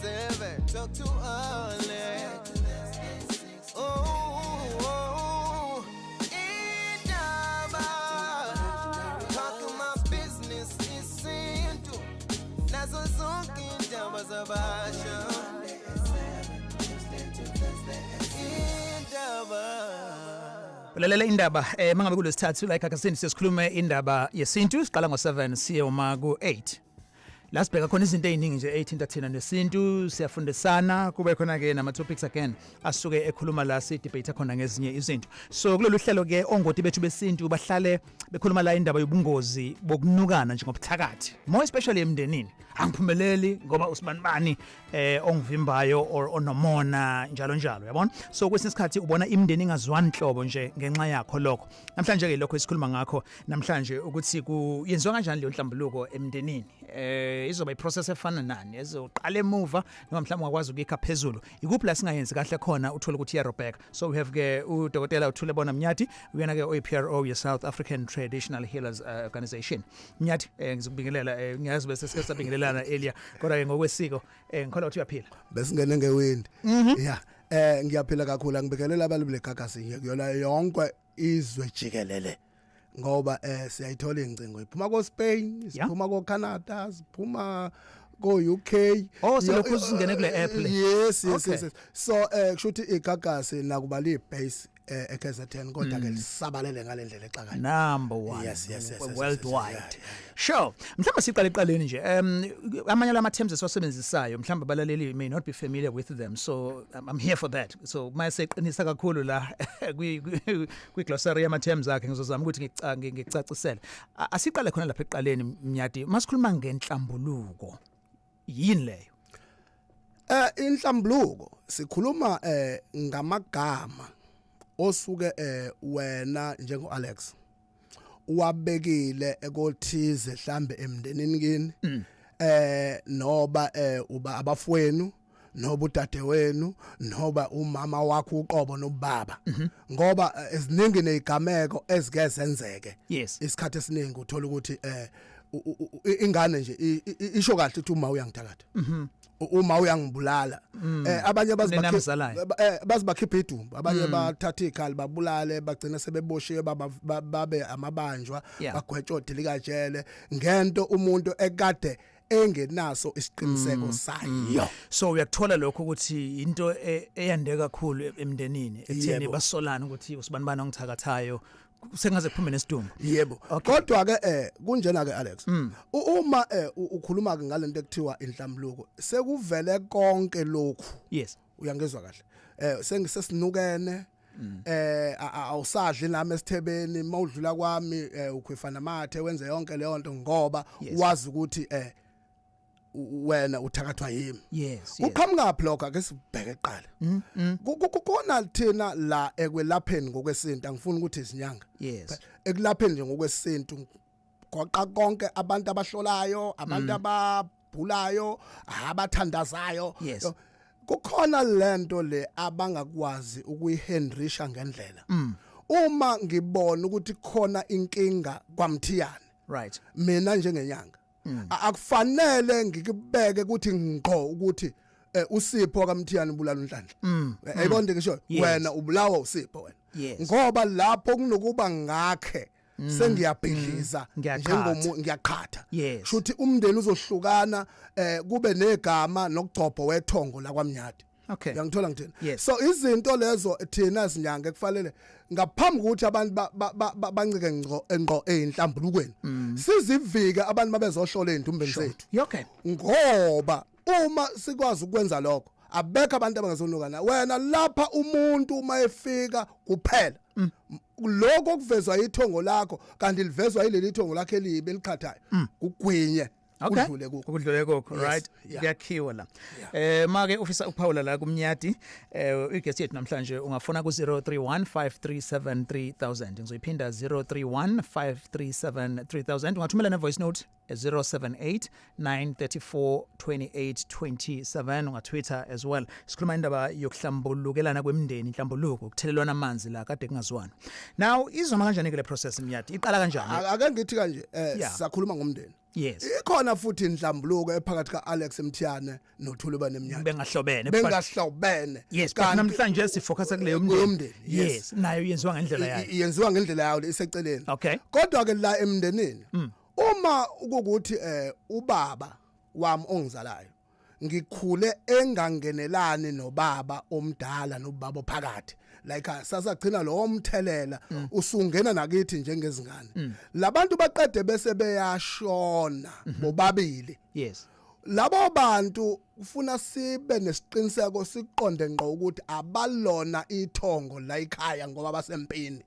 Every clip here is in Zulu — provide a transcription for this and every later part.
7, talk too early. Oh, Indaba, talking my business YeSintu. Nazo zonke indaba zabasha. Lalela indaba mangabe kulesithathu la eGagasini sesikhuluma indaba YeSintu siqala ngo7 siye uma ku8 la sibheka khona izinto eziningi nje ethinta thina nesintu siyafundisana kube khona ke nama topics again asuke ekhuluma la si debate khona ngezinye izinto so kulolu hlelo ke ongoti bethu besintu bahlale bekhuluma la indaba yobungozi bokunukana nje ngobuthakathi more especially emndenini angiphumeleli ngoba usibanibani ongivimbayo or onomona njalo njalo yabona so kwesinye isikhathi ubona imindeni ingazwani inhlobo nje ngenxa yakho lokho namhlanje ke lokho esikhuluma ngakho namhlanje ukuthi kuyenziwa kanjani le nhlambuluko emndenini izoba iprocess efana nani ezoqala emuva noma mhlawumbe ungakwazi ukuyikha phezulu ikuphi la singayenzi kahle khona uthola ukuthi iyarobheka so we have ke udokotela uthule bona Mnyati uyena ke oyiPRO ye South African Traditional Healers Organization Mnyati ngizokubingelela ngiyazi bese sike sabingelelana earlier kodwa ke ngokwesiko ngikholwa ukuthi uyaphila besingene ngewindi yeah ngiyaphila kakhulu angibikelela abalimi leGagasi ngiyona yonke izwe jikelele ngoba siyayithola ingcingo iphuma ko Spain siphuma ko Canada siphuma ko UK selokhu singene kule app le yes so kushuthi iGagasi nakubali ibase eKZN kodwa ke lisabalele ngalendlela exakala number 1 yes worldwide sure mhlawumbe siqale eqaleni nje amanye lama terms esiwasebenzisayo mhlawumbe abalaleli may not be familiar with them so I'm here for that so mase eqinisa kakhulu la kwi glossary yama terms akhe ngizozama ukuthi ngicacisele asiqale khona lapha eqaleni Mnyati masikhuluma ngenhlambuluko yini leyo inhlambuluko sikhuluma ngamagama osuke wena njengo Alex uwabekile ekothize mhlambe emndenini kini noba uba abafowenu noba udade wenu noba umama wakho uqobo nobaba ngoba eziningi nezigameko ezike zenzeke isikhathi esiningi uthola ukuthi ingane nje isho kahle ukuthi uma uyangithakatha uma uyangibulala abanye bazibakhipha idumbu abanye bathatha ikhali babulale bagcina sebeboshiwe babe amabanjwa bagwetshode likajele ngento umuntu ekade engenaso isiqiniseko sayo so uyakuthola lokho ukuthi into eyande kakhulu emndenini ekutheni basolana ukuthi usibanibani ongithakathayo sengaze kuphume nesidumbu yebo kodwa ke kunjena ke Alex uma ukhuluma ke ngalento ekuthiwa inhlambuluko sekuvele konke lokhu uyangezwa kahle sengisesinukene awusadli nami esithebeni mawudlula kwami ukhwefana mathe wenze yonke leyo nto ngoba wazi ukuthi wena uthakathwa yimi uqhamuka blogger ake sibheke eqala kukhona thina la ekwelapheni ngokwesintu angifuni ukuthi izinyanga ekulapheni nje ngokwesintu goqa konke abantu abahlolayo abantu ababhulayo abathandazayo kukhona lento le abangakwazi ukuyihendrisha ngendlela uma ngibona ukuthi khona inkinga kwaMthiyane right mina njengenyanga akufanele ngikubeke ukuthi ngqo ukuthi uSipho kaMthiyane ubulala uNhlanhla ayibonde ngisho wena ubulawa uSipho wena ngoba lapho kunokuba ngakhe sengiyabhidliza njengomuntu ngiyaqhatha shuthi umndeni uzohlukana kube negama nokugcobho wethongo la kwaMnyati uyangithola ngithini so izinto lezo thina sinyanga kufanele ngaphambi ukuthi abantu bancike ngqo einhlambulukweni sizivike abantu babezohlola eindumbeni zethu ngoba uma sikwazi ukwenza lokho abekho abantu abangazonukana wena lapha umuntu uma efika kuphela lokho kuvezwa ithongo lakho kanti livezwa yileli thongo lakhe elibe liqhathayo kugwinye ukudlule kokho right kuyakhiwa la make ufisa ukuphawula la kuMnyati igesi yethu namhlanje ungafona ku 0315373000 ngizoyiphinda 0315373000 ungathumela ne voice note 0789342827 ungatwitter as well sikhuluma indaba yokuhlambulukelana kwemindeni inhlambuluko ukuthelelwana amanzi la kade kungazwana now izoma kanjani ke le process Mnyati iqala kanjani ake ngithi kanje sakhuluma ngomndeni Yes. Ikhona futhi inhlambuluko ephakathi kaAlex Mthiyane noThuli banemnyaka. Bengahlobene. Yes, kanti namhlanje sifocus kuleyo mndeni. Yes, nayo yenziwa ngendlela yayo. Yenziwa ngendlela yayo iseceleni. Okay. Kodwa ke la emndenini uma ukuthi ubaba wami ongizalayo ngikhule engangenelani nobaba omdala nobaba phakathi like sasagcina lo omthelela usungena nakithi njengezingane labantu baqede bese beyashona bobabili. Yes. Labo bantu ufuna sibe nesiqiniseko siqonde ngqo ukuthi abalona ithongo la ekhaya ngoba basempini.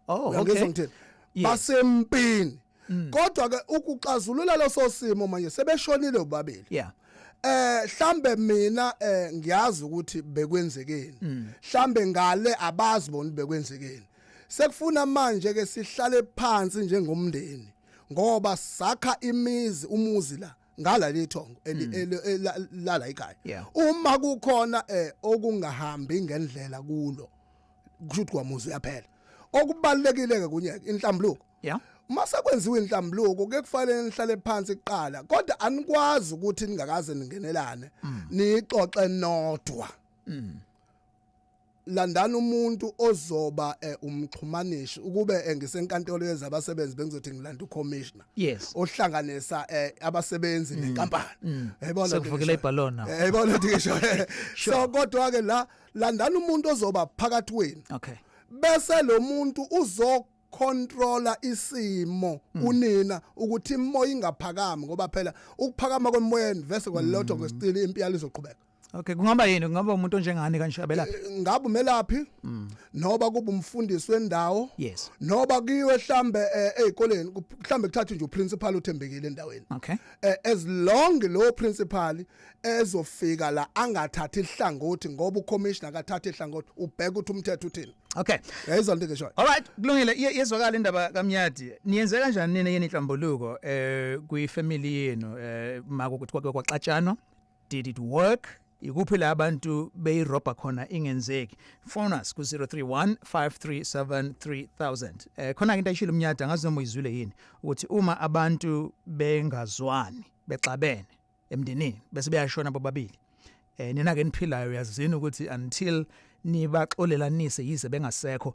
Oh, okay. Basempini. Kodwa ke ukuxazulula loso simo manje sebeshonile ubabili. Yeah. Hlambe mina ngiyazi ukuthi bekwenzekeni. Hlambe ngale abazi bona bekwenzekeni. Sekufuna manje ke sihlale phansi njengomndeni ngoba sakha umuzi la ngala lethongo la ekhaya. Uma kukhona okungahambi ngendlela kulo kushuthi kwamuzi yaphela. Okubalekile ke kunyeke inhlambuluko. Yeah. Mase kwenziwe inhlambuluko ke kufanele nihlale phansi iqala kodwa anikwazi ukuthi ningakaze ningenelane nixoxe nodwa. Landana umuntu ozoba umxhumanishi ukube ngisenkantolo yezabasebenzi bengizothi ngilanda ucommissioner. Yes. Ohlanganisa abasebenzi nenkampani. Yayibona sekuvukile ibhalona. Yayibona ngisho. So kodwa ke la landana umuntu ozoba phakathi wenu. Okay. Bese lo muntu controller isimo unina ukuthi imoya ingaphakami ngoba phela ukuphakama kwemoyeni vese kwalotho kwesitili impilo izoqhubeka. Okay, kungaba yini kungaba umuntu onjengani kanje abelaphi? Ngabe umelaphi noba kuba umfundisi wendawo yes noba kiwe hlambe ezikoleni hlambe kuthatha nje uprincipal uthembekile endaweni. Okay. As long lo principal ezofika la angathathi ihlangothi ngoba ucommissioner akathatha ihlangothi ubheka ukuthi umthetho uthini. Okay. Yayizwa into ngisho. All right, kulungile yezwakala indaba kaMnyadi. Niyenze kanjani nina yeni inhlambuluko kwi family yenu mako ukuthi kwake kwaxatshana? Did it work? Ikuphi la abantu beyirobha khona ingenzeki? Phone us ku 031 537 3000. Khona into ayishilo Mnyadi angazi noma uyizwile yini ukuthi uma abantu bengazwani bexabene emndenini bese beyashona bobabili. Nina ke niphilayo yazini ukuthi until nibaxolelanise yize bengasekho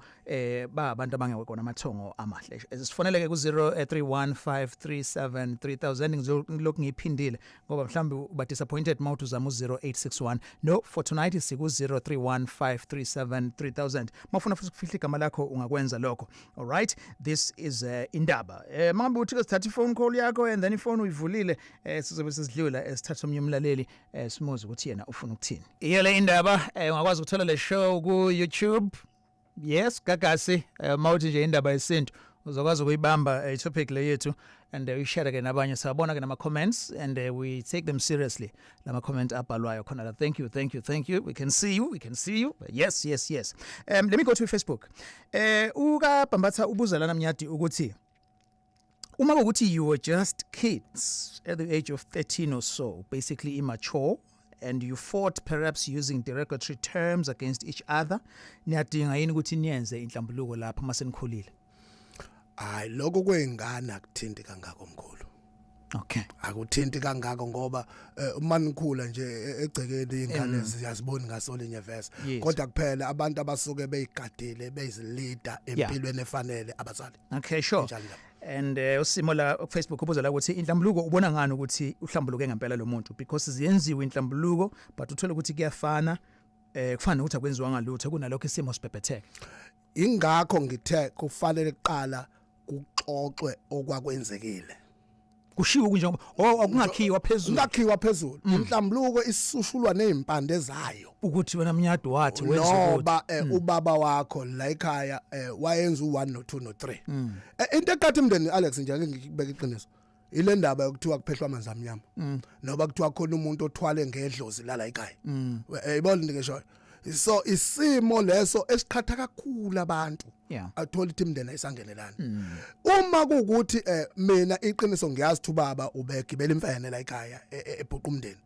ba abantu abangekho namathongo amahle. Sifoneleke ku 0315373000 ngizolokhu ngiphindile ngoba mhlambe uba disappointed mawuthi uzama u0861 no for tonight siku 0315373000 mafuna futhi ukufihla igama lakho ungakwenza lokho. All right, this is Indaba. Mangabe uthi sithatha phone call yakho and then ifone uyivulile sizobe sizidlula esithatha omnye umlaleli simuze ukuthi yena ufuna ukuthini. Iyele Indaba ungakwazi ukuthola le show ku YouTube. Yes, kakasi mawuthi nje Indaba YeSintu uzokwazi ukuyibamba itopic le yethu and we share ke nabanye sabona ke nama comments and we take them seriously. Lama comment abhalwayo khona la. Thank you. We can see you. Yes. Let me go to Facebook. Uka Bambatha ubuzalana Mnyadi ukuthi uma ukuthi you were just kids at the age of 13 or so, basically immature, and you fought perhaps using derogatory terms against each other, niyadinga yini ukuthi niyenze inhlambuluko lapha masenikhulile? Hayi, lokho kwengane akuthinti kangako mkhulu. Okay. Akuthinti kangako ngoba uma nikhula nje egcekeni ingane ziyazibona ngasolinye verse. Kodwa kuphela abantu abasuke beyigadile bezilida empilweni efanele abazali. Okay, sure. And usimo la ku Facebook ubuza la ukuthi inhlambuluko ubona ngani ukuthi uhlambuluke ngempela lo muntu, because ziyenziwe inhlambuluko but uthola ukuthi kuyafana kufana ukuthi akwenziwa ngalutho kunalokho isimo sibhebhetheke. Ingakho ngithe kufanele kuqala kuxoxwe okwakwenzekile. Kushiwo kunje ngoba akungakhiwa phezulu. Inhlambuluko isushulwa nezimpande zayo ukuthi wena Mnyadi wathi wenza ukuthi ngoba ubaba wakho la ekhaya wayenza u1 no2 no3. Into ekhathi imndeni Alex nje ake ngikubeka iqiniso ile ndaba yokuthiwa kuphehlwa amanzi amnyama noba kuthiwa khona umuntu othwale ngedlozi la ekhaya. Uyibona ngisho. So isimo leso esiqhatha kakhulu abantu. Athola ukuthi imndeni ayisangenelani. Uma kuukuthi mina iqiniso ngiyazi ukuthi ubaba ubegibela imfene la ekhaya ebhuqa umndeni.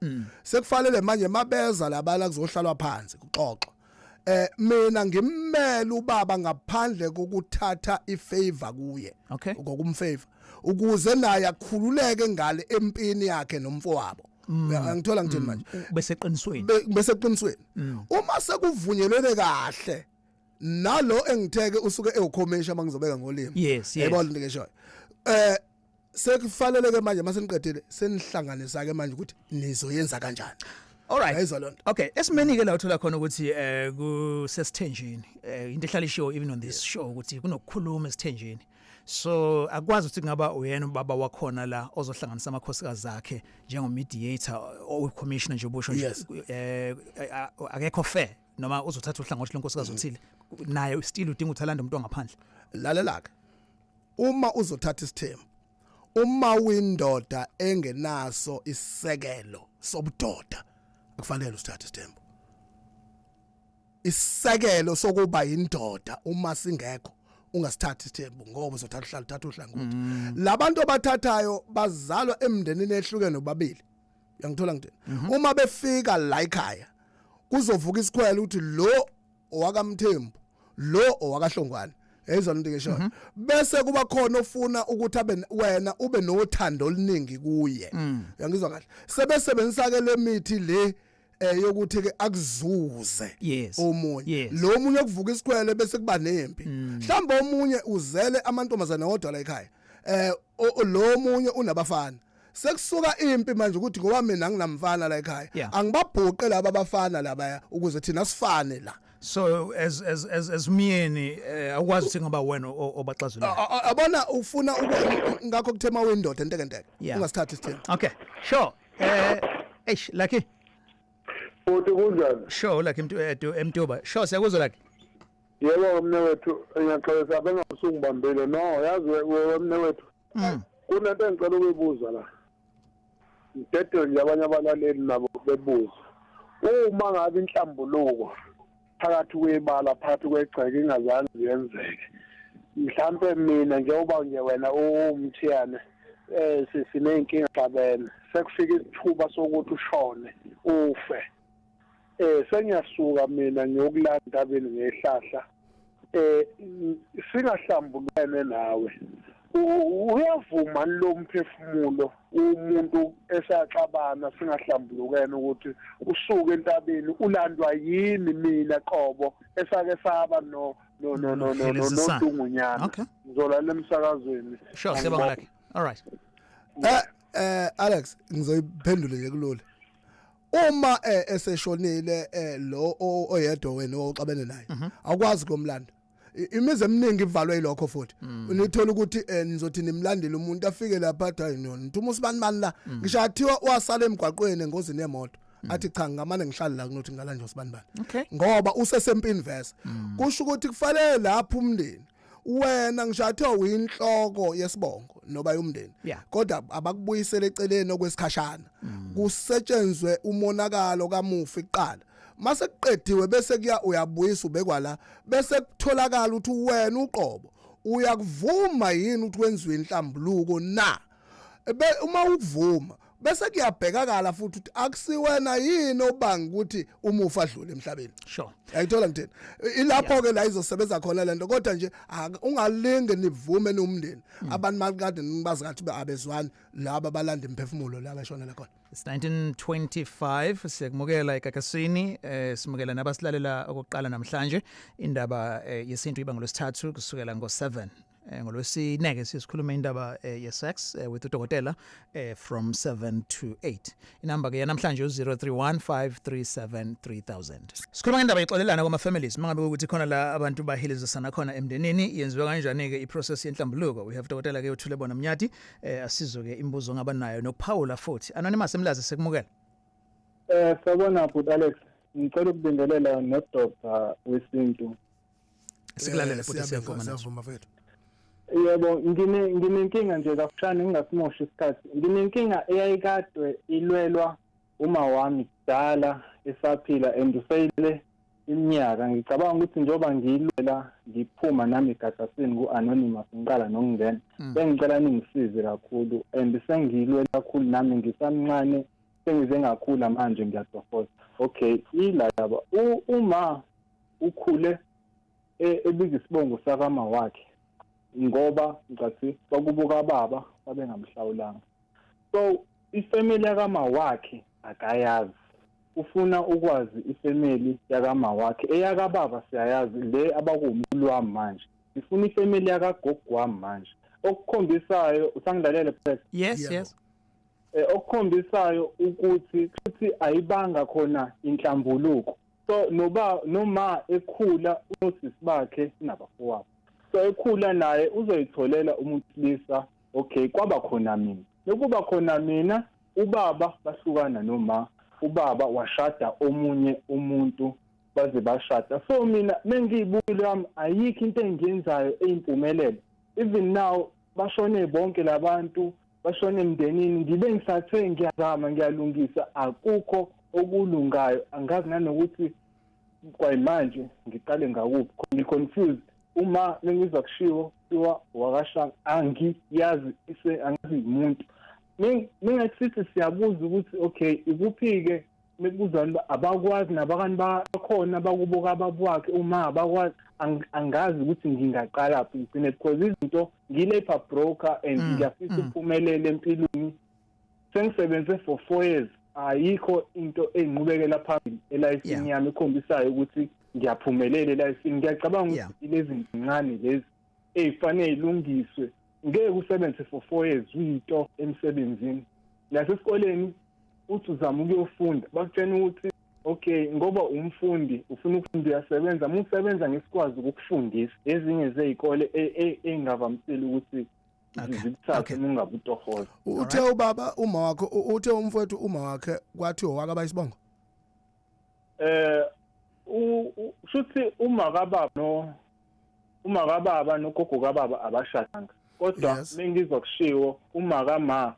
Sekufanele manje mabeza labala kuzohlalwa phansi kuxoxwa. mina ngimmela ubaba ngaphandle kokuthatha ifavor kuye ngokumfavor ukuze naye akhululeke ngale empini yakhe nomfowabo ngithola ngithini manje bese eqinisweni uma sekuvunyelwene kahle nalo engitheke usuke ewukhomesha mangizobeka ngolimi yabona into ngisho sekufaneleke manje mase niqedile senihlanganisa ke manje ukuthi nizoyenza kanjani. Alright. Okay, esimeni ke la uthola khona ukuthi kusesithenjini into ehlala ishow even on this show ukuthi kunokukhuluma esithenjini. So akwazi ukuthi ngaba uyena ubaba wakhona la ozohlanganisa amakhosikazi akhe njengomediator or commissioner nje ubusho nje akekho fair noma uzothatha uhlangothi lenkosikazi uthile naye still udinga uthalanda umuntu ongaphandle. Lalelaka uma uzothatha isithembu uma windoda engenaso isekelo sobudoda kufanele usithathe isithembu isekelo sokuba indoda uma singekho ungasithatha isithembu ngoba uzothatha uhlangothi labantu abathathayo bazalwa emndenini ehlukene nobabili uyangithola ngithini uma befika la ekhaya kuzovuka isikhwele ukuthi lo owakamthembu lo owakahlongwane ezona into ngisho bese kuba khona ofuna ukuthi wena ube nothando oluningi kuye uyangizwa kahle sebesebenzisa ke le mithi le yokuthi ke akuzuze omunye lo munye kuvuka isikhwele bese kuba nempi mhlawumbe omunye uzele amantombazana wodwa la ekhaya lo munye unabafana sekusuka impi manje ukuthi ngoba mina nginamfana la ekhaya angibabhuqe laba abafana laba ukuze thina sifane la. So as myeni akwazi ukuthi ngoba wena obaxazula abona ufuna ngakho kuthema windoda enteke ungasithatha isithembu. Okay, sure. Lucky uthi kunjani? Sure, like Mtuba. Sure, siyakuzwa like. Yebo mnewethu ngiyaxolisa bengasungibambile no yazi wewe mnewethu. Kunento engicela ukuyibuza la. Ngidede nje abanye abalaleli nabo bebuza. Uma ngabe inhlambuluko phakathi kwebala phakathi kwegceke ingazange yenzeke. Mhlambe mina njengoba nje wena Mthiyane sinenkinga hlabene. Sekufika isithuba sokuthi ushone ufe. Sengiyasuka mina ngiyokulanda endabeni ngehlahla singahlambulene nawe uyavuma lo mphefumulo umuntu esaxabana singahlambulukene ukuthi usuke entabeni ulandwa yini mina qobo esake saba nontungunyana ngizolala emsakazweni. Sure, siyabonga like. All right. Alex ngizoyiphendula nje kulolu uma eseshonile lo oyedwa wena oxabene naye akwazi komlando imize eminingi ivalwe yilokho futhi unithola ukuthi nizothi nimlandile umuntu afike lapha hayi nithuma usibani la ngisho athiwa wasala emgwaqweni engozini yemoto athi cha ngamane ngihlala la kunothi ngala nje usibani ngoba usesempini verse kusho ukuthi kufanele lapha umndeni wena ngishathiwa uyinhloko yesibongo noba yomndeni kodwa abakubuyisele eceleni okwesikhashana kusetshenzwe umonakalo kamufi iqala mase kuqediwe bese kuya uyabuyisa ubekwa la bese kutholakala ukuthi wena uqobo uyakuvuma yini ukuthi wenziwe inhlambuluko na uma ukuvuma bese kuyabhekakala futhi ukuthi akusiwena yini obanga ukuthi umufa adlule emhlabeni. Sure. Ayithola ngithini ilapho ke la izosebenza khona lento kodwa nje ungalinge nivume nomndeni abantu makade nibazi ngathi abezwani laba balanda imphefumulo la bashonela khona. It's 1925 siyakumukela eGagasini simukela nabasilalela okokuqala namhlanje indaba yesintu iba ngolwesithathu kusukela ngo7 ngolwesineke sisikhuluma indaba yesex with udokotela from 7 to 8 inamba ke yanamhlanje 0315373000 sikhuluma indaba ixolelana kwama families mangabe ukuthi khona la abantu bahilizisana khona emndenini yenziwa kanjani ke iprocess yenhlambuluko we have dokotela ke uthule bona Mnyati asizo ke imbuzo ngabanayo nokuphawula futhi anonymous emlazi sekumukela sabona bhuti Alex ngicela ukubingelela no Dr. wesintu sikulalela futhi siyavuma mfethu. Yebo nginenkinga nje kafushane ngingasimosha isikhathi nginenkinga eyayikadwe ilwelwa uma wami kudala esaphila andusele iminyaka ngicabanga ukuthi njoba ngiyilwela ngiphuma nami eGagasini ku-anonymous ngiqala nokungena bengicela ningisize kakhulu and sengiyilwela kakhulu nami ngisamncane sengize ngakhula manje ngiyatofoza okay ila yaba uma ukhule ebiza isibongo sakama wakhe ngoba ngathi bakubuka baba babengamhlawulanga. So ifamily yakama wakhe akayazi, ufuna ukwazi ifamily yakama wakhe. Eyaka baba siyayazi le abakumkhulu wami manje, ifuna ifamily yakagogo wami manje, okukhombisayo usangilalela phela. Yes. Okukhombisayo ukuthi ayibanga khona inhlambuluko. So noma ekhula unosisi bakhe nabafowabo, so ekhula naye uzoyitholela umutlisa. Okay, kwaba khona mina, nokuba khona mina ubaba bahlukana noma ubaba washada omunye umuntu baze bashada. So mina mengiyibuyile yami ayikho into engiyenzayo eyimpumelelo. Even now bashone bonke labantu, bashone emndenini, ngibe ngisathe ngiyazama ngiyalungisa, akukho okulungayo. Angazi nanokuthi kwayimanje ngiqale ngakuphi, ngiconfused. Uma ngizwa kushiwo kuthiwa wakashanga, angiyazi angazi umuntu. Mingathi siyabuza ukuthi okay ikuphi-ke mekuzwa abakwazi nabakani bakhona bakubuka ababwakhe, uma abakwazi angazi ukuthi ngingaqala phi ngigcine, because izinto ngilepha broker and ngiyafisa uphumelele empilweni. Sengisebenze for 4 years, ayikho into engiqhubekela phambili elifini yami ekhombisayo ukuthi ngiyaphumelela elifini. Ngiyacabanga ukuthi lezi zincane lezi ezifanele ilungiswe. Ngeke usebenze for 4 years uyito emsebenzini. Nasesikoleni uthi uzama ukuyofunda, bakutshela ukuthi okay ngoba umfundi ufuna ukufunda uyasebenza, uma usebenza ngesikwazi ukufundisa. Ezinye zezikole engavamisile ukuthi zikuthathe ungabe utohoza. Uthe ubaba uma wakho, uthe umfowethu uma wakhe kwathiwa wakaba isibongo? Shuthi uma kababa nogogo kababa abashadanga, kodwa mengizwa kushiwo uma kama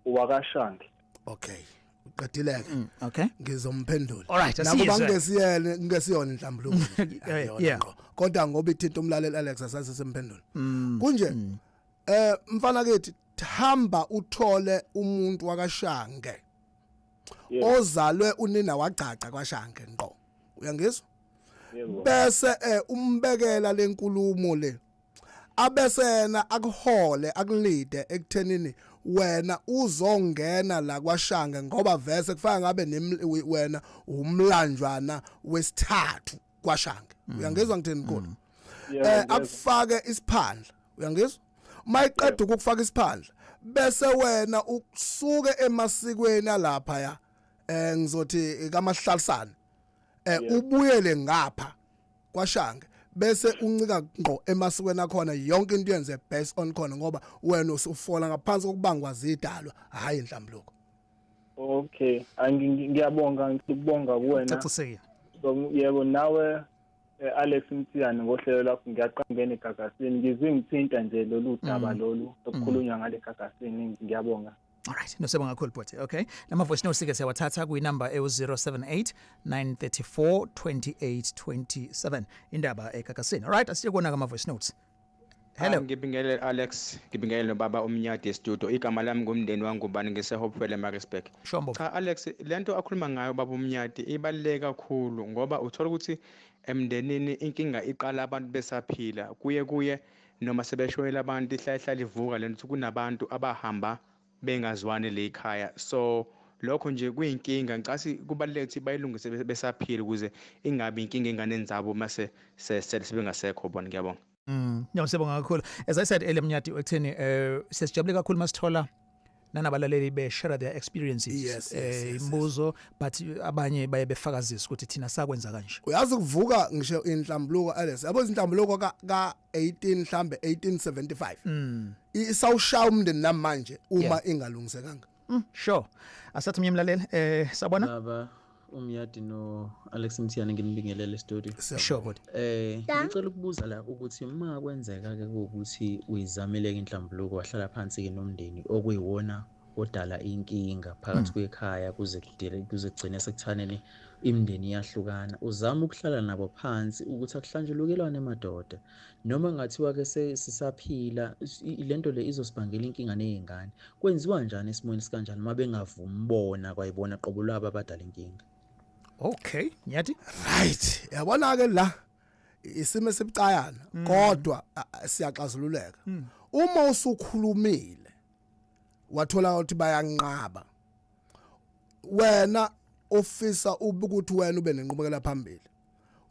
wakashange. Okay, uqedileke. Okay, ngizomphendula. Alright, nakuba ngesiyona inhlambuluko. Kodwa ngoba ithinta umlaleli Alex asase semphendula. Kunje mfana kethi hamba uthole umuntu wakashange ozalwe unina wagcaca kwaShange ngqo, uyangizwa? Bese umbekela lenkulumo le, abesena akuhole akulide ekuthenini wena uzongena la kwaShange ngoba vese kufaka ngabe wena umlanjwana wesithathu kwaShange, uyangizwa ngithini khona? Akufake isiphandla, uyangizwa? Mayiqeda ukufaka isiphandla bese wena usuke emasikweni alapha ya ngizothi kamahlalisana ubuyele ngapha kwaShange bese uncika ngqo emasikweni akhona, yonke into yenze based on khona ngoba wena usufola ngaphansi kokubangwa zidalwa, hayi inhlambuluko. Okay, ngiyabonga kuwena. So yebo nawe Alex Mthiyane ngohlelo lakho ngiyaqangena egagasini, ngizwe ngithinta nje lolu daba lolu okukhulunywa ngale gagasini. Ngiyabonga. Alright, nosebonga kakhulu bhuti. Okay, nama voice notes ke siyawathatha ku number 078 934 2827 indaba egagasini. Alright, asiyekona kama voice notes. Hello. Ngibingelele Alex, ngibingelele nobaba Umnyadi studio. Igama lami ngumndeni wangu ubani ngisehopefele Maritzburg. Shombo. Cha Alex, lento akhuluma ngayo baba Umnyadi ibaluleke kakhulu ngoba uthola ukuthi emndenini inkinga iqala abantu besaphila, kuye noma sebeshwela abantu ihlahla livuka lento kunabantu abahamba bengazwani le ekhaya. So lokho nje kuyinkinga, ngicasi kubaluleke ukuthi bayilungise besaphila ukuze ingabi inkinga enganeni zabo mase sebengasekho bona. Ngiyabonga. Ngiyabonga kakhulu. As I said earlier Mnyati ekutheni sesijabule kakhulu masithola nanabalaleli be-share their experiences. Imbuzo but abanye baye befakazisa ukuthi thina sakwenza kanje. Uyazi kuvuka ngisho inhlambuluko Alex, yabo izinhlambuluko ka 18 mhlambe 1875 isawushaya umndeni namanje uma ingalungisekanga. Sure, asathi umyemlaleli sabona baba Umnyadi no Alex Mthiyane nginibingelele studio. Sure body. Ngicela ukubuza la ukuthi uma kwenzeka ke ukuthi uyizamile inhlambuluko wahlala phansi ke nomndeni okuyiwona odala inkinga phakathi kwekhaya kuze kugcine sekuthaneni imindeni yahlukana, uzama ukuhlala nabo phansi ukuthi akuhlanjulukelwane emadoda noma ngathiwa ke sisaphila lento le izosibangela inkinga nezingane, kwenziwa njani esimweni sikanjani uma bengavumi bona kwayibona qobo labo abadala inkinga? Okay, nyathi. Right. Yabona ke la isimo esibucayana kodwa siyaxazululeka. Uma usukhulumile wathola ukuthi bayanqaba. Wena ofisa ukuthi wena ube nenqubekela phambili.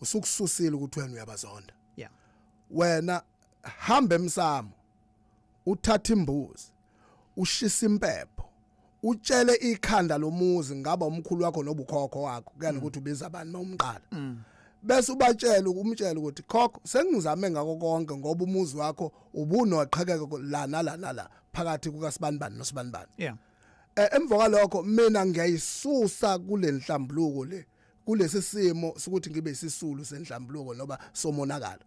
Usukususile ukuthi wena uyabazonda. Yeah. Wena hamba emsamo. Uthatha imbuzi. Ushisa impepho. Utshele ikhanda lomuzi ngaba umkhulu wakho nobukhokho wakho kuyani ukuthi ubiza abantu mawumqala bese ubatshela umtshela ukuthi khokho sengizame ngako konke ngoba umuzi wakho ubunoqhekeke la nala phakathi kukaSibanibani noSibanibani yeah emva kwalokho mina ngiyayisusa kule nhlambuluko le kulesi simo sokuthi ngibe isisulu senhlambuluko noba somonakalo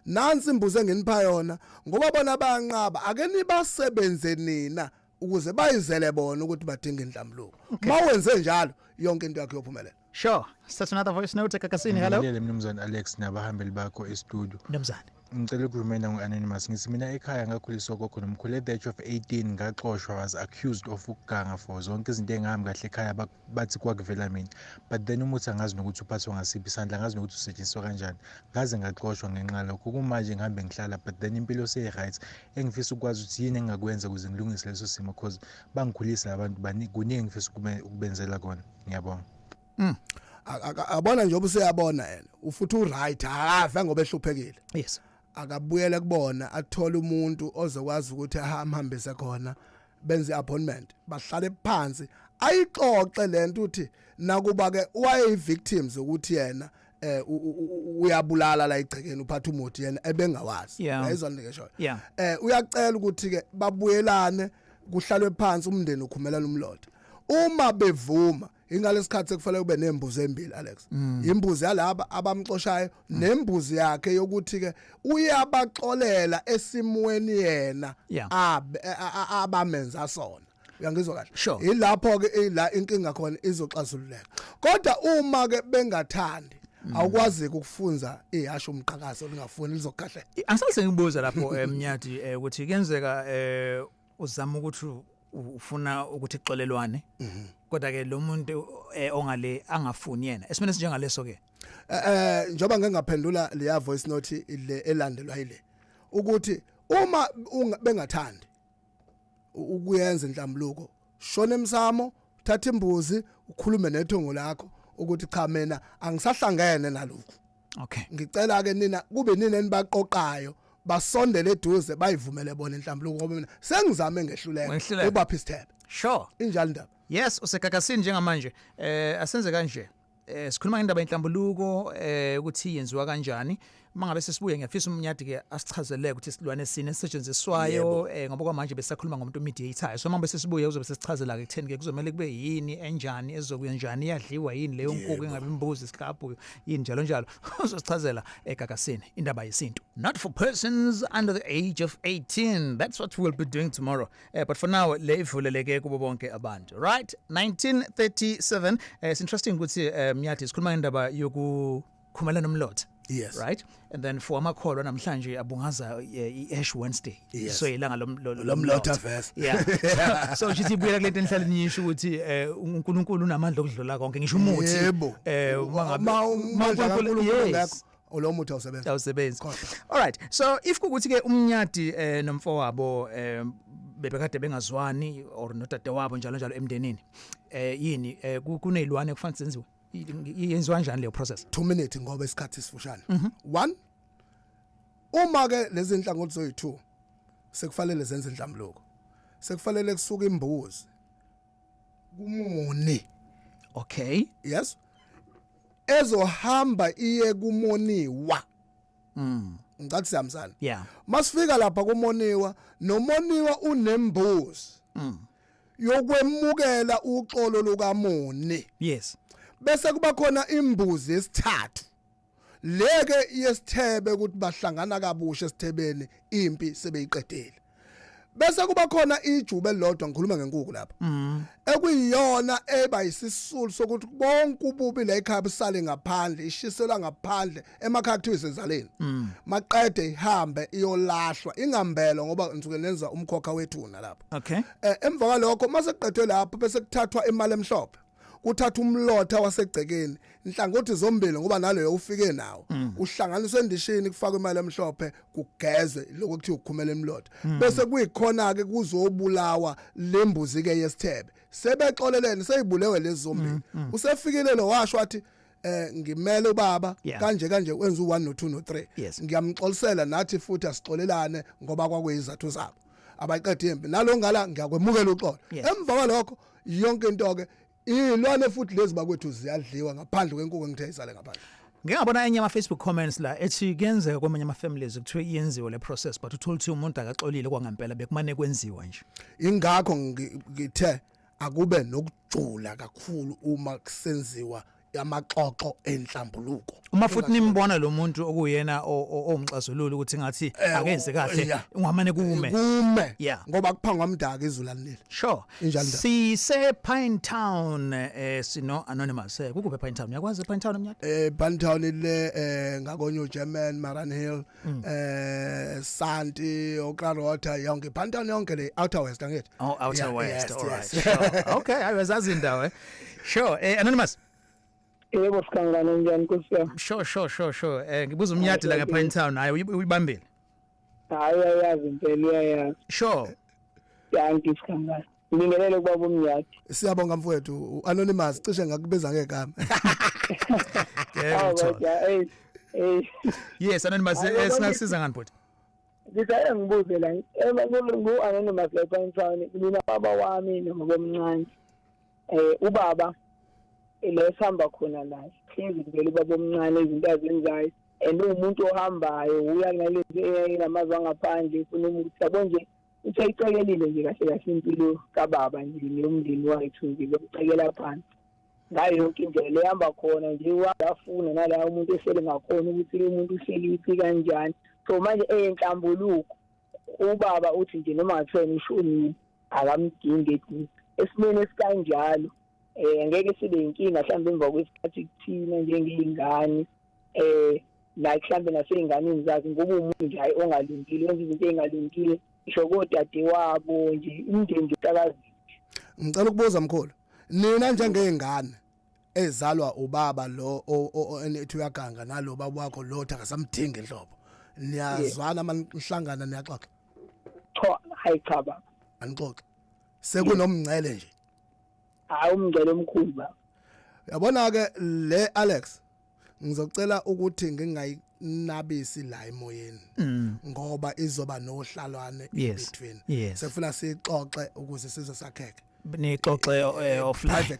nansi imbuzo enginipha yona ngoba bona bayanqaba ake nibasebenze nina ukuze bayizele bona ukuthi badinga inhlambuluko mawenze njalo yonke into yakho yophumelela. Sure. That's another voice note ekakasini. Hello. Mnumzane Alex nabahambeli bakho e-studio. Mnumzane. Ngicela ukuremenda ngo-anonymous ngithi mina ekhaya ngakhuliswa kokho nomkhulu at the age of 18 ngaxoshwa was accused of ukuganga for zonke izinto engihambi kahle ekhaya bathi kwakuvela mina but then umuthi angazi nokuthi uphathwa ngasiphi isandla angazi nokuthi usetshenziswa kanjani ngaze ngaxoshwa ngenxa lokho kumanje ngihambe ngihlala but then impilo sey-right engifisa ukwazi ukuthi yini engingakwenza ukuze ngilungise leso simo because bangikhulisa abantu kuningi engifisa ukubenzela kona. Ngiyabonga. Abona nje obuseyabona yena ufuthi uright akafe ngoba ehluphekile. Yes. Akabuyele kubona athola umuntu ozokwazi ukuthi ahambise khona benze appointment bahlale phansi ayixoxe lento uthi nakuba ke waye victims ukuthi yena uyabulala la igcekeni uphatha umuthi yena ebengawazi yayizwa nike yeah uyacela ukuthi ke babuyelane kuhlalwe phansi umndeni ukhumelana umlotha uma bevuma ingalesikhathi sekufanele kube nembuzi embili Alex imbuzi yalaba abamxoshayo nembuzi yakhe yokuthi ke uyabaxolela esimweni yena abamenza sona uyangizwa kahle ilapho ke la inkinga khona izoxazululeka kodwa uma ke bengathandi awukwazi ukufunza ihasho umqhakazo lingafuni lizokahle angisalise ngibuza lapho Mnyathi ukuthi kuyenzeka uzama ukuthi ufuna ukuthi ixolelwane kodwa ke lo muntu ongale angafuni yena esimene sinjengaleso ke njoba ngengaphendula leya voice note le elandelwa ile ukuthi uma bengathandi ukuyenza inhlambuluko shona emsamo thatha imbuzi ukhulume nethongo lakho ukuthi cha mina angisahlangene nalokho. Okay, ngicela ke nina kube nina enibaqoqayo basondele eduze bayivumele bona inhlambuluko ngoba mina sengizame ngehluleka ubaphi isithebe. Sure, injalo ndaba. Yes, usekakasini njengamanje asenze kanje sikhuluma ngendaba yenhlambuluko ukuthi yenziwa kanjani mangabe sesibuye ngiyafisa umnyadi ke asichazeleke ukuthi isilwane sine esisetshenziswayo ngoba kwamanje besakhuluma ngomuntu mediator so mangabe sesibuye uzobe sesichazela ke ekutheni ke kuzomela kube yini enjani ezokuya njani iyadliwa yini leyo nkukhu engabe imbuzi isiklabhu yini njalo njalo uzosichazela ekakasini indaba yesintu not for persons under the age of 18 that's what we'll be doing tomorrow but for now le ivuleleke kubo bonke abantu right 1937 it's interesting ukuthi mnyadi sikhuluma ngendaba yokukhumela nomlotha. Yes. Right? And then for amakholwa namhlanje abungaza i-Ash Wednesday. Yes. So ilanga lomlotha verse. Yeah. So ngithi ibuyela kulento enhlala nisho ukuthi uNkulunkulu unamandla okudlula konke ngisho umuthi ngakho lo muthi awusebenza. All right. So if kukuthi ke umnyadi nomfowabo bebekade bengazwani or nodade wabo njalo njalo emndenini yini kunezilwane kufanele senziwe yenziwa kanjani leyo process 2 minutes ngoba isikhathi sifushane 1 uma ke lezi inhlangothi zoyi2 sekufanele zenze inhlambuluko sekufanele kusuka imbuzi kumoni okay yes ezohamba iye kumoniwa ngathi siyamsana yeah masifika lapha kumoniwa nomoniwa unembuzi yokwemukela uxolo lukamoni yes bese kuba khona imbuzi esithathu leke yesithebe ukuthi bahlangana kabusha esithebeni impi sebeyiqedile bese kuba khona ijube elilodwa ngikhuluma ngenkukhu lapha ekuyiyona ebayisisulu sokuthi bonke ububi la ekhaya busale ngaphandle ishiselwa ngaphandle emakhaya kuthiwa isezaleni maqede ihambe iyolahlwa ingambelo ngoba ngisuke nenza umkhokha wethuna lapha okay emva kwalokho mase kuqedwe lapho bese kuthathwa imali emhlophe kuthatha umlotha wasegcekeni inhlangothi zombili ngoba naleyo ufike nawo uhlanganiswe endishini kufakwe imali emhlophe kugezwe lokho kuthi ukhumela emlotha bese kuyikhona ke kuzobulawa lembuzi ke yesithebe sebexolelene seyibulewe lezi zombili usefikile lo washo wathi ngimele ubaba kanje wenza u1 no2 no3 ngiyamxolisela nathi futhi asixolelane ngoba kwakuyizathu zabo abaqedwe impi nalo ngala ngiyakwemukela uxolo emva kwalokho yonke into ke ilwane futhi lezi bakwethu ziyadliwa ngaphandle kwenkukhu engithe isale ngaphandle ngiyabona enye ama Facebook comments la ethi kuyenzeka kwamanye ama families kuthiwe iyenziwe le process but uthola ukuthi umuntu akaxolile kwangempela bekumane kwenziwa nje ingakho ngithe akube nokujula kakhulu uma kusenziwa amaxoxo enhlambuluko uma futhi nimbona lo muntu okuyena omxazululi ukuthi ngathi akenze kahle ungamane kume ngoba kuphangwa umdaka izulanile sure sise Pine Town sino anonymous kukuphi Pine Town yakwazi Pine Town emnyaka Pine Town ile ngakonyo German Maran Hill Santi Okarota yonke Pine Town yonke le outer west angithi outer west all right sure okay ayizazi indawo sure anonymous yebo sikhangana njani Kusihlwa sure ngibuza umnyadi la ngapha in town naye uyibambile hayi ayazi impela uyayazi sure ngisikhangana ngibingelele kubaba umnyadi siyabonga mfowethu anonymous cishe ngakubeza ngegama yes anonymous singasiza ngani bhuti ngizaya ngibuze la ngu anonymous lapha in town mina baba wami ngokomncane ubaba lesihamba khona naye hlezi kuvele baba omncane izinto azenzayo and umuntu ohambayo uya ngalezi namazwi angaphandle ufuna ukuthi yabo nje useyicekelile nje kahle impilo kababa nje nomndeni wakhe nje lokucekela phansi ngayo yonke indlela ehamba khona nje uyafuna nala umuntu esele ngakhona ukuthi umuntu uhleliphi kanjani so manje enhlambuluko ubaba uthi nje noma ngathiwa ishoni akamdingi esimene esikanjalo ngeke sibe inkinga mhlawumbe emva kwesikhathi kuthina njengeyingane la mhlawumbe naseyinganeni zakhe ngoba umuntu nje ongalungile wenza izinto ezingalungile isho kodade wabo nje imndeni nje takazi ngicela ukubuza mkhulu nina njengeyingane ezalwa ubaba lo ethi uyaganga nalo baba wakho lo akasamdingi ehlobo niyazwana manihlangana niyaxoxa hayi cha baba anixoxe sekunomngcele nje umngcele omkhulu baba yabona ke le Alex ngizocela ukuthi ngingayinabisi la emoyeni ngoba izoba nohlalwane between sefuna sixoxe ukuze sizosakheke nixoxe offline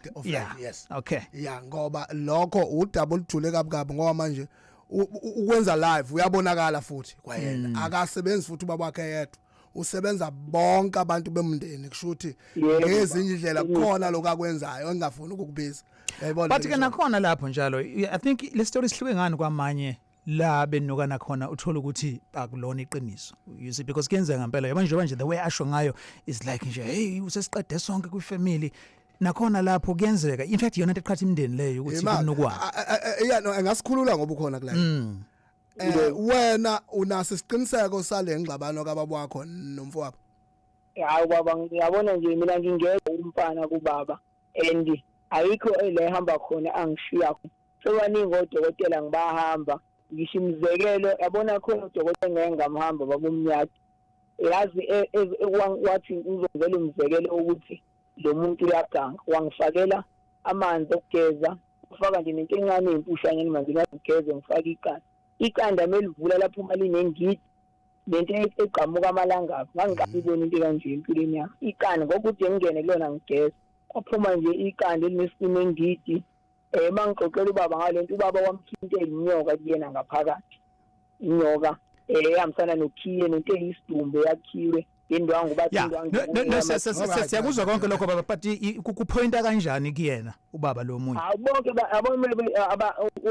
yes okay ngoba lokho udouble jule kabukabi ngoba manje ukwenza live uyabonakala futhi kwayena akasebenzi futhi ubaba wakhe yedwa usebenza bonke abantu bemndeni kushuthi ngezinye indlela khona lokakwenzayo engafuni ukukubiza yayibona but ke nakhona lapho njalo I think le story sihluke ngani kwamanye la benokana khona uthola ukuthi akulona iqiniso you see because kuyenzeka ngempela yabona nje the way asho ngayo is like nje hey usesiqede sonke kwifamily nakhona lapho kuyenzeka in fact yona eqhatha imndeni leyo ukuthi kunokwana no ngasikhulula ngoba ukhona kula wena unaso isiqiniseko sale ngxabano kababa wakho nomfowabo hayi baba ngiyabona nje mina ngingeke umfana kubaba and ayikho le hamba khona angishiya sewaningi odokotela ngibahamba ngisho imizekelo yabona khona udokotela ngeke ngamhamba baba umnyati yazi wathi uzongela umzekelo ukuthi lo muntu uyaganga wangifakela amanzi okugeza ufaka nje into encane empushanyeni manje ngiyageza ngifaka iqanda melivula lapho mali nengidi lento eqhamuka amalanga ngangiqabibona into kanje empilweni yakhe iqanda ngokuthi ngingene kulona ngigeza kwaphuma nje iqanda elinesimo engidi mangixoxela ubaba ngalento ubaba wamthinta inyoka kuyena ngaphakathi inyoka ehambisana nokhiye nento eyisidumbu yakhiwe indwangu bathi indwangu siyakuzwa konke lokho baba but kupointa kanjani kuyena ubaba lo muntu bonke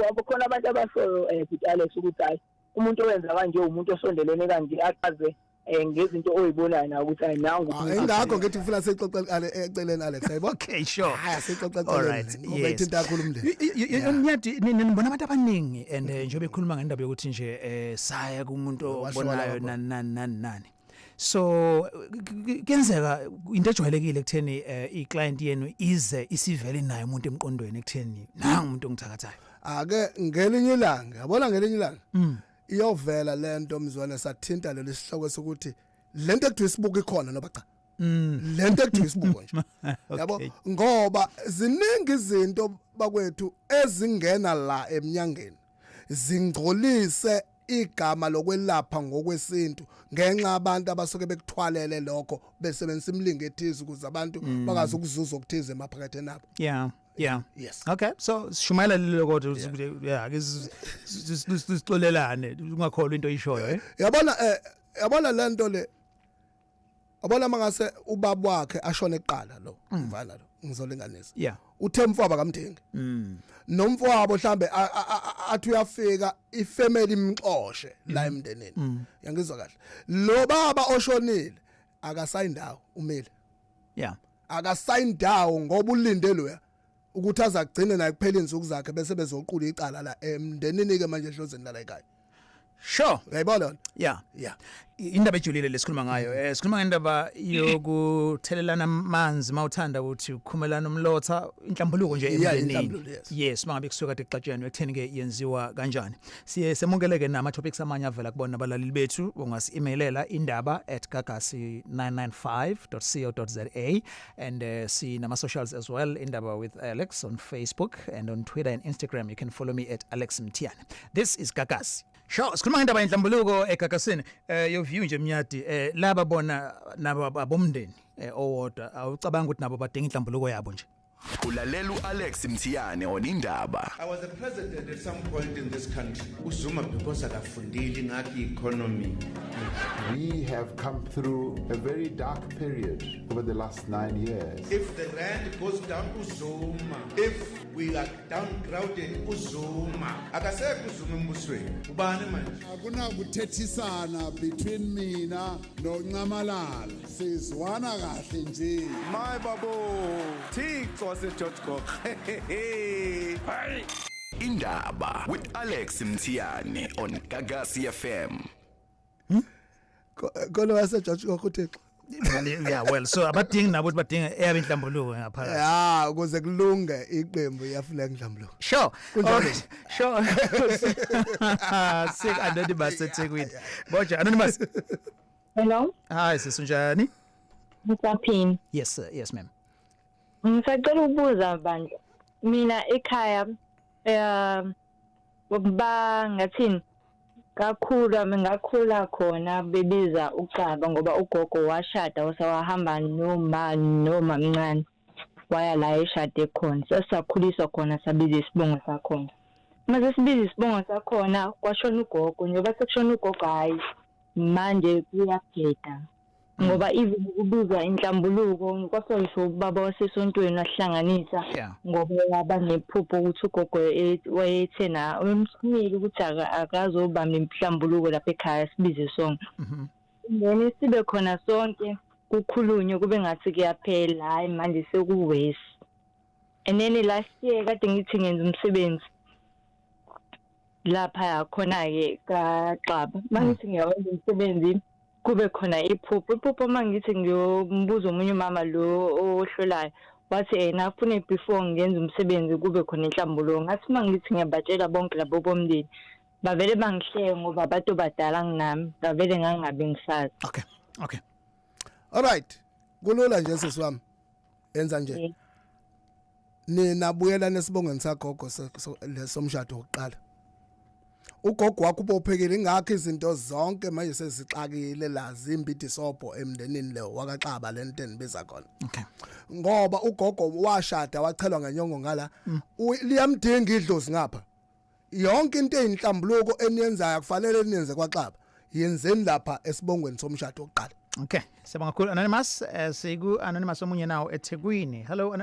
abakhona abantu abasho ukuthi Alex ukuthi hayi umuntu owenza kanje umuntu osondelene kanje achaze ngezinto oyibonayo na ukuthi hayi nangu ingakho ngithi ufuna sixoxe eceleni Alex hayibo okay sure haya sixoxe eceleni ngoba ithinta kakhulu umndeni umnyati ninibona abantu abaningi and njengoba ekhuluma ngendaba yokuthi nje saya kumuntu obonayo nani So kenzeka into ejwayelekile ekutheni iclient yenu ize isivele nayo umuntu emqondweni ekutheni nanga umuntu ongithakathayo. Ake ngelinye ilanga yabona ngelinye ilanga iyovela lento Mzwane sathinta lo lesihloko sokuthi lento ekuthiwa isibuko ikhona noba cha lento ekuthiwa isibuko nje yabo ngoba ziningi izinto bakwethu ezingena la eminyangeni zingcolise igama lokwelapha ngokwesintu ngenxa abantu abasuke bekuthwalele lokho besebenzisa imlingo ethize ukuze abantu bakazi ukuzuza okuthize emaphakethe nabo. Yeah. Yes. Okay. So shumayela lelo kodwa yeah sixolelane ungakholwa into oyishoyo eh. Yabona lento le. Abona mangase ubaba wakhe ashone eqala lo mfana lo ngizolinganisa. Yeah. Uthe mfowabo kamthengi. Nomfowabo mhlambe athi uyafika ifamily imxoshe la emndenini. Yangizwa kahle. Lo baba oshonile akasayindawo umile. Yeah. Akasayindawo ngoba ulinde loya ukuthi azagcine naye kuphela insuku zakhe bese bezoqula icala la emndenini ke manje ehlozeni la ekhaya. Sure. Uyayibona? Yeah. Indaba ejulile lesikhuluma ngayo. Sikhuluma ngendaba yokuthelelana amanzi mawuthanda ukuthi ukhumelana umlotha inhlambuluko nje emndenini. Yes, mangabe kusuka kade exatsheni ekutheni ke yenziwa kanjani. Siye semongeleke nama topics amanye avela kubona abalaleli bethu ungasi-emailela indaba@gagasi995.co.za and see nama socials as well Indaba with Alex on Facebook and on Twitter and Instagram you can follow me at Alex Mthiyane. This is Gagasi. Sure, sikhuluma ngendaba yenhlambuluko eGagasini yo view nje Mnyati laba bona nabo abomndeni owodwa awucabanga ukuthi nabo badinga inhlambuluko yabo nje. Ulalela Alex Mthiyane on Indaba. I was a president at some point in this country. Uzuma because akafundile ngakho economy. We have come through a very dark period over the last 9 years. If the rand goes down, Uzuma. If we are downgraded, Uzuma. Akasekho Uzuma embusweni. Ubani manje? Akunakuthethisana between mina noNcamalala. Sizwana kahle nje. My babo. Thixo George Cook. Indaba with Alex Mthiyane on Gagasi FM. Kono wase George Cook uthi Yeah, well, so abadingi nabo badinga eyabe inhlambuluko ngaphakathi. Yeah, ukuze kulunge iqembu yafuna inhlambuluko. Sure. Sure. Sick anonymous eThekwini. Boja anonymous. Hello. Hi, sisunjani? Ngisaphini. Yes, sir. Yes, ma'am. Ngisacela ukubuza bandla. Mina ekhaya ngoba ngathini ngakhula khona bebiza uCaba ngoba ugogo washada wasawahamba noma mncane waya la eshade khona sasakhuliswa khona sabiza isibongo sakhona mase sibiza isibongo sakhona kwashona ugogo njengoba sekushona ugogo hayi manje kuyageda ngoba even ukubiza inhlambuluko kwasoyisho ubaba wasesontweni ahlanganisa ngoba abanephupho ukuthi ugogo wayethena umsimile ukuthi akazobamba inhlambuluko lapha ekhaya sibize sonke then sibe khona sonke kukhulunywe kube ngathi kuyaphela hayi manje sekuwesi and then last year kade ngithi ngenza umsebenzi lapha khona ke kaXaba mangithi ngiyawenza umsebenzi kube khona iphupho mangithi ngiyombuza umunye umama lo ohlolayo wathi nafuna before ngenza umsebenzi kube khona inhlambuluko ngathi mangithi ngiyabatshela bonke labo bomndeni bavele bangihleke ngoba abantu badala nginami bavele ngangabe ngisazi. Okay. All right. Kulula nje sesiwami. Enza nje. Nina buyela nesibongweni sagogo lesomshado oqala. Ugogo wakho ubophekile ingakho izinto zonke manje sezixakile la zimbidi sobho emndenini leyo wakaXaba lento enibiza khona. Okay. Ngoba ugogo washada wachelwa ngenyongo ngala liyamdinga idlozi ngapha. Yonke into eyinhlambuluko eniyenzayo kufanele niyenze kwaXaba. Yenzeni lapha esibongweni somshado oqala. Okay. Siyabonga kakhulu anonymous siku anonymous omunye nawo eThekwini. Hello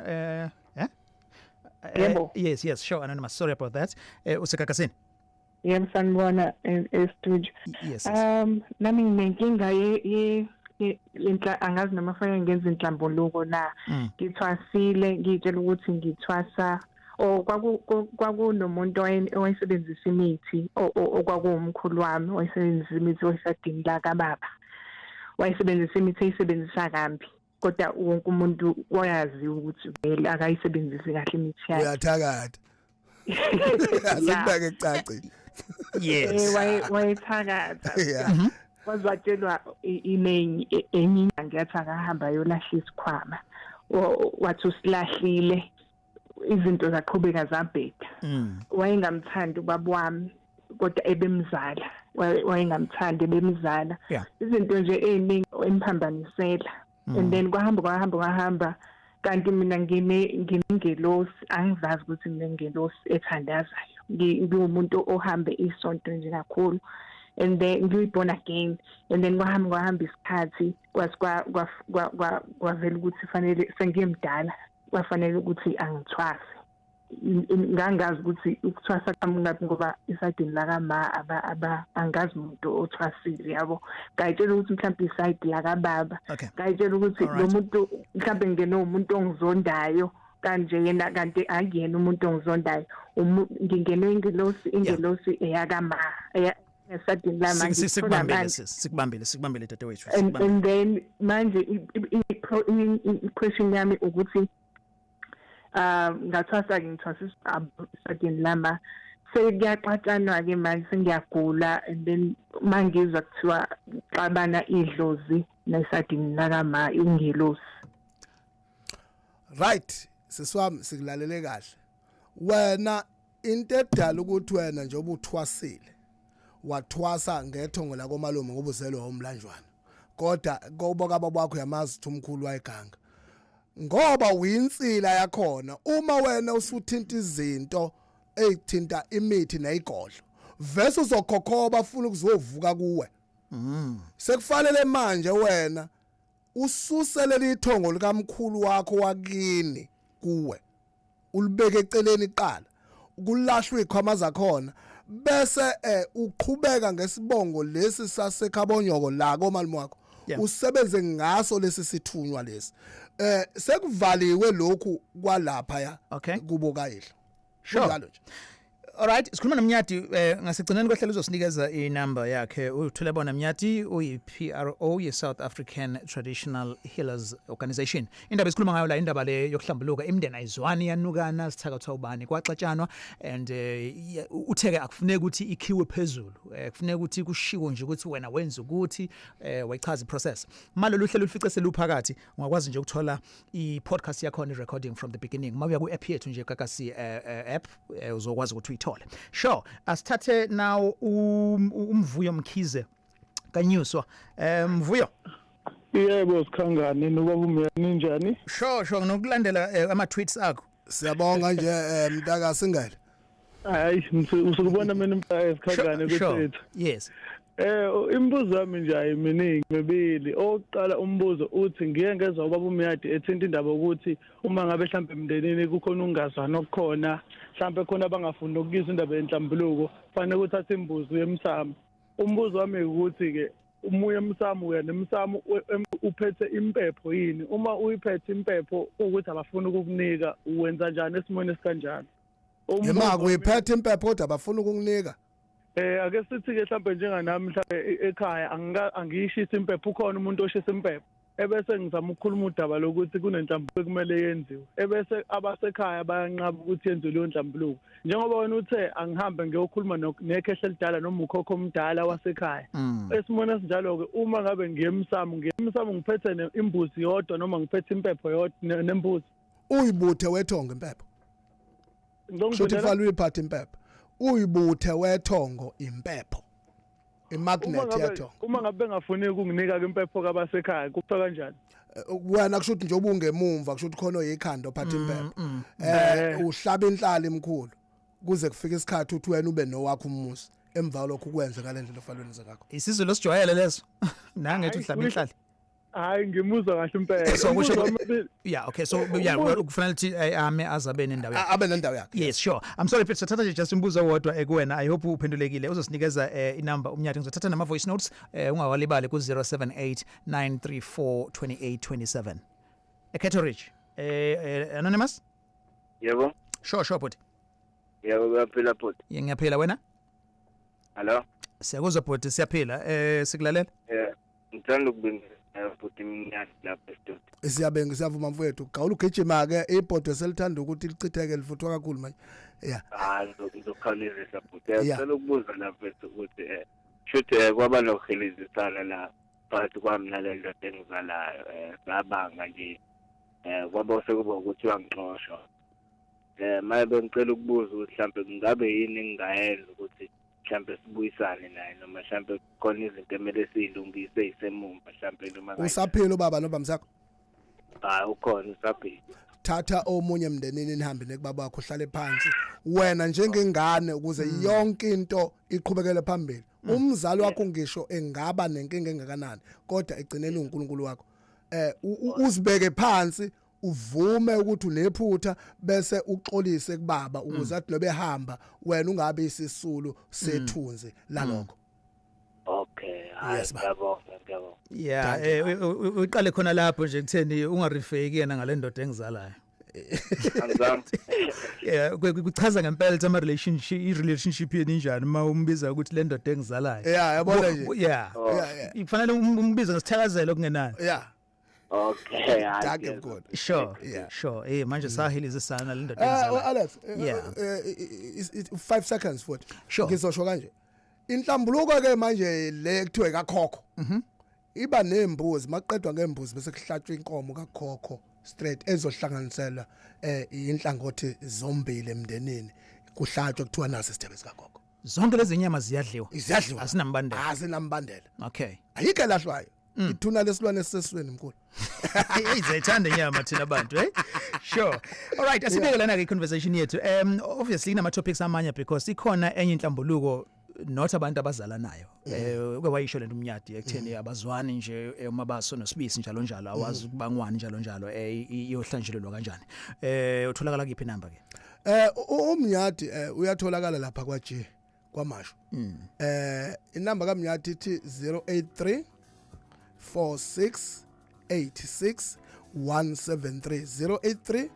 yes sure anonymous sorry about that. Usegagasini. Yebo sanibona e-studio. Yes. Nami nginenkinga angazi noma fanele ngenze inhlambuluko na. Ngithwasile ngitshela ukuthi ngithwasa kwakunomuntu owayesebenzisa imithi okwakuwumkhulu wami owayesebenzisa imithi oyisadingi la kababa. wayisebenzisa imithi eyisebenzisa kambi kodwa wonke umuntu wayazi ukuthi vele akayisebenzisi kahle imithi yakhe uyathakatha asibeke caci yes wayethakatha wazatshelwa inengi enye ngiyathi akahamba yolahla isikhwama wathi usilahlile izinto zaqhubeka zabheka wayengamthandi ubaba wami kodwa ebemzala wayengamthandi ebemzala izinto nje eziningi emphambanisela and then kwahamba kanti mina nginengelosi angizazi ukuthi nginengelosi ethandazayo ngiwumuntu ohambe isonto nje kakhulu and then ngiyibona again and then kwahamba isikhathi kwavela ukuthi fanele sengimdala kwafanele ukuthi angithwase ngangazi ukuthi ukuthwasa kamungapi ngoba isayidini la kama angazi umuntu othwasile yabo ngayitshela ukuthi mhlawumbe isayidi la kababa ngayitshela ukuthi lo muntu mhlawumbe ngene umuntu ongizondayo kanje yena kanti akuyena umuntu ongizondayo ngingene ingelosi eyakama esadini la manje sikubambile dadewethu and then manje i-question yami ukuthi ngathwasa ngithwasisa isadini lama sekuyaxatshanwa ke manje sengiyagula and then mangizwa kuthiwa xabana idlozi nesadini lakama ingelosi right siswami sikulalele kahle wena into edala ukuthi wena nje ubuthwasile wathwasa ngethongo la komalume ngoba uzelwe umlanjwana kodwa ngoba bakho yamazi umkhulu wayeganga ngoba uyinsila yakhona uma wena usuthinta izinto ezithinta imithi neyigodlo vese uzokhokhoba ufuna ukuzovuka kuwe sekufanele manje wena ususele ithongo likamkhulu wakho wakini kuwe ulibeke eceleni iqala ukulahlwa ikhwama zakhona bese uqhubeka ngesibongo lesi sasekhabonyoko la komalume wakho usebenze ngaso lesi sithunywa lesi sekuvaliwe lokhu kwalapha ya kubo kayihlo njalo nje alright sikhuluma nomnyati ngasigcineni kwehlelo uzosinikeza inumber yakhe uthule bona Mnyati uyi-PRO ye-South African Traditional Healers Organization indaba esikhuluma ngayo la indaba le yokuhlambuluka imindeni ayizwani yanukana sithakatha ubani kwaxatshanwa and utheke akufuneka ukuthi ikhiwe phezulu kufuneka ukuthi kushiwo nje ukuthi wena wenza ukuthi wayichaza iprocess malolu hlelo lufice seluphakathi ungakwazi nje ukuthola i-podcast yakho i-recording from the beginning mabuya ku-app yethu nje kakasi app uzokwazi ukuthi uyithole sure asithathe now umvuyo Mkhize kanyuswa mvuyo yebo sikhangani nobaba umyani njani sure ngokulandela ama tweets akho siyabonga nje mntaka singale hayi usukubona mina mntaka sikhangani kwethu yes imibuzo yami nje ayiminingi mibili oqala umbuzo uthi ngiye ngezwe ubaba umyadi ethinta indaba ukuthi uma ngabe mhlambe emndenini kukhona ungazwana okukhona mhlambe khona abangafuni ukuyisa indaba yenhlambuluko fanele ukuthatha imbuzo yemsamo umbuzo wami ukuthi ke umuye emsamo wena emsamo uphethe impepho yini uma uyiphethe impepho ukuthi abafuna ukukunika uwenza njani esimweni esikanjalo uma uyiphethe impepho kodwa abafuna ukukunika ake sithi ke mhlambe njenganami mhlambe ekhaya angiyishisa impepho ukhona umuntu oshisa impepho ebese ngizama ukukhuluma udaba lokuthi kunenhlambuluko kumele yenziwe ebese abasekhaya bayanqaba ukuthi yenziwe leyo nhlambuluko njengoba wena uthe angihambe ngiyokhuluma nekhehla elidala noma ukhokho omdala wasekhaya esimona sinjalo ke uma ngabe ngiyemsamo ngiphethe imbuzi yodwa noma ngiphethe impepho yodwa nembuzi uyibuthe wethongo impepho shothi fala uyiphathe impepho uyibuthe wethongo impepho imagnet yethongo uma ngabe ngafuni ukunginika ke impepho kabasekhaya kupha kanjani wena kushuthi nje ubungemumva kushuthi khona oyikhanda ophatha impepho uhlaba inhlala emkhulu kuze kufike isikhathi uthi wena ube nowakho umusi emva lokho kwenze kalendlela ofalweni zakho isizwe losijwayele leso nangethi uhlaba inhlala hayi ngimuzwa kahle impela so okay so kufanele ukuthi ame azabe nendawo yakhe abe nendawo yakhe yes sure I'm sorry Peter thatha nje just umbuzo wodwa kuwena I hope uphendulekile uzosinikeza inumber umnyati ngizothatha nama voice notes ungawalibali ku 0789342827 Caterich anonymous yebo sure but yebo uyaphila but ngiyaphila wena hello siyakuzwa but siyaphila sikulalela ngithanda ukubingelela futhi iminyaka lapha estudio. Siyabenga siyavuma mfowethu. Gawula ugijima ke ibhodo selithanda ukuthi lichitheke lifuthwa kakhulu manje. Yeah. Ngizokhawulezisa futhi. Ngicela ukubuza lapha ukuthi shothi kwaba nokuhelizisana la phakathi kwami nale ndoda engizalayo sabanga nje kwaba sekuba ukuthi uyangixoshwa. Maye bengicela ukubuza ukuthi mhlambe ngabe yini engayenza ukuthi mhlambe sibuyisane naye noma mhlambe khona izinto emele siyilungise isemumva mhlambe noma usaphila ubaba nobamsakho? Ukhona usaphila. Thatha omunye emndenini nihambe nekubaba wakho uhlale phansi wena njengengane ukuze yonke into iqhubekele phambili. Umzali wakho ngisho engaba nenkinga engakanani kodwa egcinele uNkulunkulu wakho. Uzibeke phansi uvume ukuthi unephutha bese uxolise kubaba ukuze athi lobehamba wena ungabe isisulu sethunzi lalokho. Okay, ngiyabonga. Yeah, uqale khona lapho nje kutheni ungarefeki yena ngale ndoda engizalayo. Angizami. Yeah, kuchaza ngempela ama relationship yeni njani uma umbiza ukuthi le ndoda engizalayo. Yeah, yabona nje. Yeah. Kufanele umbize ngesithakazelo kungenani. Yeah. Okay, thank you God. Sure. Yeah, sure. Manje sahilizisana le ndoda engizalayo. Alex, yeah. 5 seconds futhi. Sure. Ngizosho kanje. Inhlambuluko ke manje le kuthiwe kakhokho. Iba nembuzi maqedwa ngembuzi bese kuhlatshwa inkomo kakhokho straight ezohlanganisela inhlangothi zombili emndenini kuhlatshwa kuthiwa nasi isithebe sikakhokho. Zonke lezi nyama ziyadliwa. Ziyadliwa. Asinambandela. Asinambandela. Okay. Ayike lahlwayo. Ithuna lesilwane esesweni mkhulu. Izayithanda inyama thina abantu, Sure. All right, asibeke lana ke conversation yethu. Obviously nama topics amanye because ikhona enye inhlambuluko not abantu abazalanayo. Uke wayisho lento umnyadi ekutheni abazwani nje umabaso nosibisi njalo njalo awazi ukubangwani njalo njalo iyohlanjulelwa kanjani. Utholakala kuphi number ke? Umnyadi uyatholakala lapha kwa G kwamasho. Inamba kaMnyadi ithi 083 46 86 173 083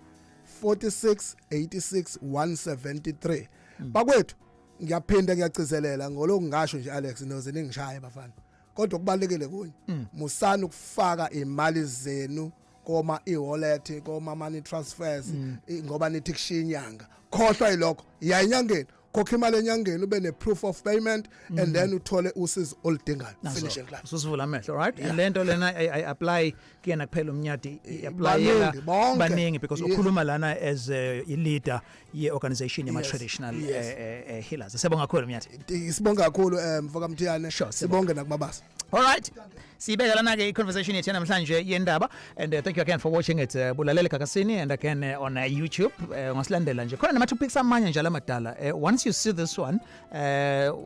46 86 173. Bakwethu ngiyaphinda ngiyagcizelela ngolokungasho nje Alex noze ningishaya bafana. Kodwa kubalekile kunye. Musana ukufaka imali zenu koma e-wallet koma money transfers ngoba nithi kushinyanga. Khohlwa yilokho. Yayinyangeni. Khokha imali enyangeni ube ne proof of payment and then uthole usizo oludingayo. Finish it class. Susivula amehlo, right? Lento lena I apply kuyena kuphela umnyadi applyela baningi because ukhuluma lana as a leader ye organization yama traditional healers. Sibonga kakhulu umnyadi. Sibonga kakhulu mfoka Mthiyane. Sibonge nakubabasa. All right. Sibeka lana ke conversation yethu namhlanje yendaba and thank you again for watching it bulalele kakasini and again on YouTube ngasilandela nje khona nama topics amanye njalo amadala once you see this one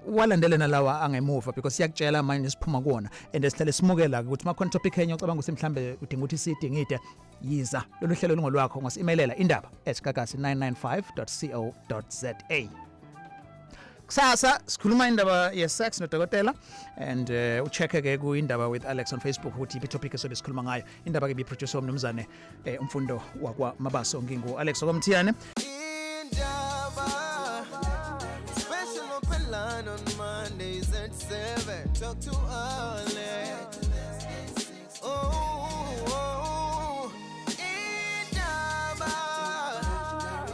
walandele nalawa angemuva because siyakutshela manje siphuma kuona and sihlale simukela ukuthi makhona topic enye ocabanga ukuthi mhlambe udinga ukuthi sidingide yiza lolu hlelo lungolwakho ngasi-emailela indaba@gagasi995.co.za. Kusasa sikhuluma indaba yesex nodokotela and uchecke ke ku indaba with Alex on Facebook ukuthi iphi topic esobe sikhuluma ngayo. Indaba ke bi producer umnumzane umfundo wakwa Mabaso ngingu Alex okwamthiyane. Indaba special open line on Mondays at 7. Talk to Alex. Oh, Indaba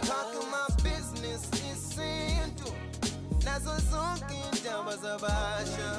talking my business is into. Nazo zonke indaba zabasha.